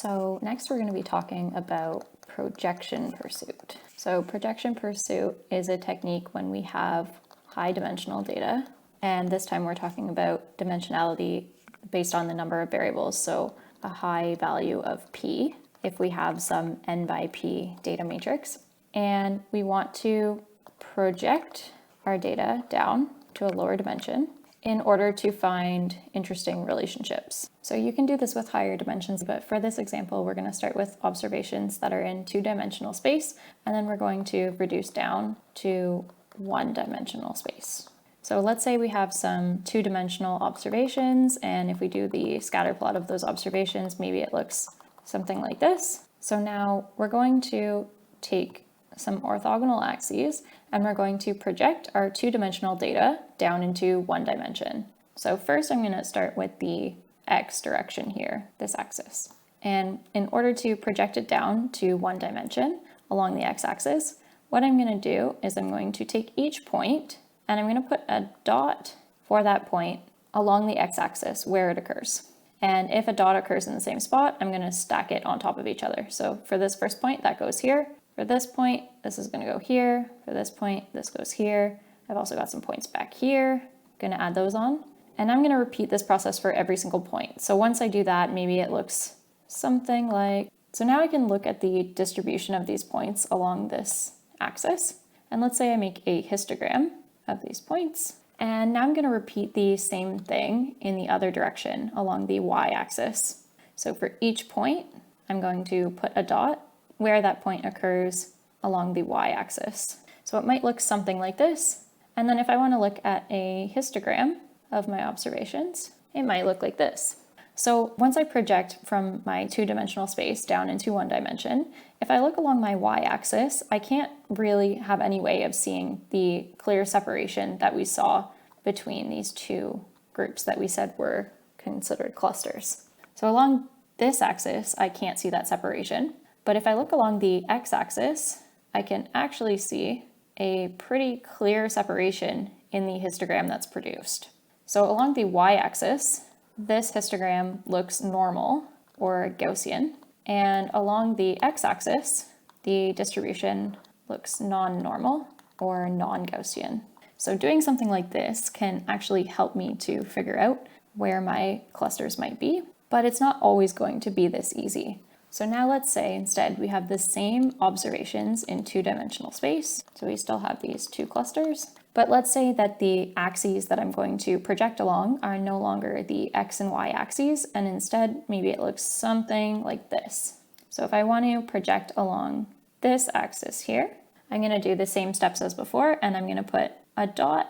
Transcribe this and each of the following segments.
So next we're going to be talking about projection pursuit. So projection pursuit is a technique when we have high dimensional data, and this time we're talking about dimensionality based on the number of variables, so a high value of p if we have some n by p data matrix, and we want to project our data down to a lower dimension in order to find interesting relationships. So you can do this with higher dimensions, but for this example, we're going to start with observations that are in two-dimensional space, and then we're going to reduce down to one-dimensional space. So let's say we have some two-dimensional observations, and if we do the scatter plot of those observations, maybe it looks something like this. So now we're going to take some orthogonal axes, and we're going to project our two-dimensional data down into one dimension. So first I'm going to start with the x direction here, this axis. And in order to project it down to one dimension along the x-axis, what I'm going to do is I'm going to take each point and I'm going to put a dot for that point along the x-axis where it occurs. And if a dot occurs in the same spot, I'm going to stack it on top of each other. So for this first point, that goes here. For this point, this is going to go here. For this point, this goes here. I've also got some points back here. I'm going to add those on. And I'm going to repeat this process for every single point. So once I do that, maybe it looks something like... So now I can look at the distribution of these points along this axis. And let's say I make a histogram of these points. And now I'm going to repeat the same thing in the other direction along the y-axis. So for each point, I'm going to put a dot where that point occurs along the y-axis. So it might look something like this. And then if I want to look at a histogram of my observations, it might look like this. So once I project from my two-dimensional space down into one dimension, if I look along my y-axis, I can't really have any way of seeing the clear separation that we saw between these two groups that we said were considered clusters. So along this axis, I can't see that separation. But if I look along the x-axis, I can actually see a pretty clear separation in the histogram that's produced. So along the y-axis, this histogram looks normal or Gaussian, and along the x-axis, the distribution looks non-normal or non-Gaussian. So doing something like this can actually help me to figure out where my clusters might be, but it's not always going to be this easy. So now let's say instead we have the same observations in two-dimensional space. So we still have these two clusters, but let's say that the axes that I'm going to project along are no longer the x and y axes, and instead maybe it looks something like this. So if I want to project along this axis here, I'm going to do the same steps as before, and I'm going to put a dot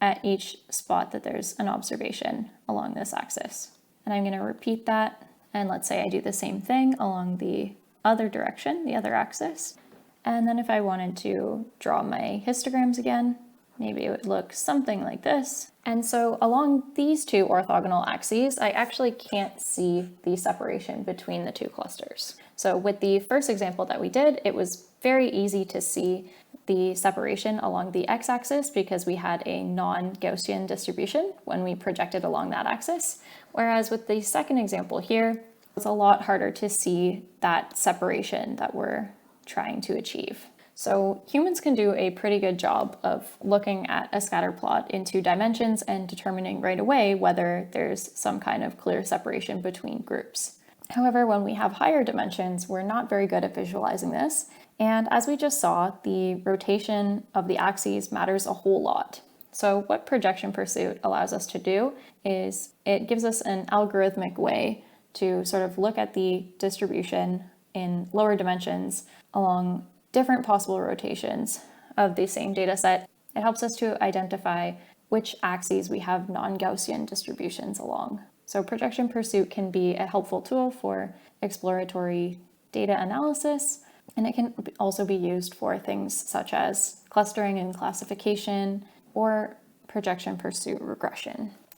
at each spot that there's an observation along this axis. And I'm going to repeat that. And let's say I do the same thing along the other direction, the other axis. And then if I wanted to draw my histograms again, maybe it would look something like this. And so along these two orthogonal axes, I actually can't see the separation between the two clusters. So with the first example that we did, it was very easy to see the separation along the x-axis because we had a non-Gaussian distribution when we projected along that axis. Whereas with the second example here, it's a lot harder to see that separation that we're trying to achieve. So humans can do a pretty good job of looking at a scatter plot in two dimensions and determining right away whether there's some kind of clear separation between groups. However, when we have higher dimensions, we're not very good at visualizing this. And as we just saw, the rotation of the axes matters a whole lot. So what projection pursuit allows us to do is it gives us an algorithmic way to sort of look at the distribution in lower dimensions along different possible rotations of the same data set. It helps us to identify which axes we have non-Gaussian distributions along. So projection pursuit can be a helpful tool for exploratory data analysis, and it can also be used for things such as clustering and classification or projection pursuit regression.